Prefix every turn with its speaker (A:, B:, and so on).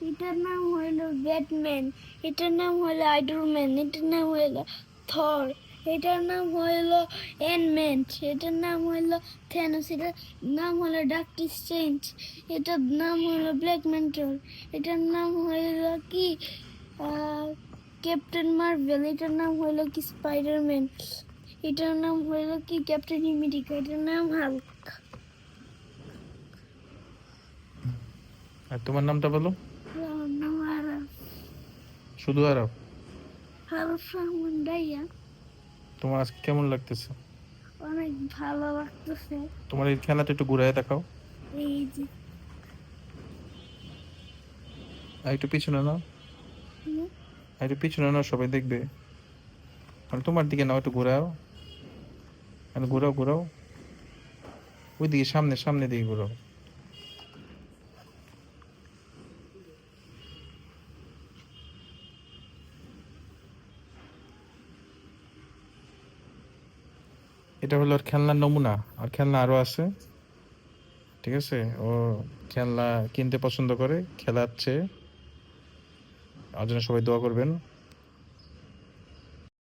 A: এটার নাম হইল ব্যাটম্যান, এটার নাম হইল আইডরম্যান, এটার নাম হইল থর, এটার নাম হইল অ্যানম্যান, এটার নাম হইল থ্যানোস, এটার নাম হইল ডাক্তার স্ট্রেঞ্জ, এটার নাম হইল ব্ল্যাক ম্যান্টর, এটার নাম হইল কি ক্যাপ্টেন মার্ভেল, এটার নাম হইল কি স্পাইডারম্যান, এটার নাম হইল কি ক্যাপ্টেন আমেরিকা, এটার নাম হাল্ক।
B: আর তোমার নামটা বলো।
A: আমার নাম আরাফ,
B: শুধু আরব?
A: আরাফ রহমান ডাইয়া।
B: তোমার আজকে কেমন লাগতেছে?
A: অনেক ভালো লাগতেছে।
B: তোমার এই খেলাটা একটু ঘুরায় দেখাও।
A: এই যে
B: আর একটু পিছনে নাও,
A: হুম,
B: আর একটু পিছনে নাও, সবাই দেখবে। মানে তোমার দিকে নাও, একটু ঘোরাও, মানে ঘোরাও ঘোরাও, ওইদিকে সামনে সামনে দিকে ঘোরাও। এটা হলো ওর খেলনার নমুনা, আর খেলনা আরো আছে, ঠিক আছে? ও খেলনা কিনতে পছন্দ করে, খেলাচ্ছে। আর জন্য সবাই দোয়া করবেন।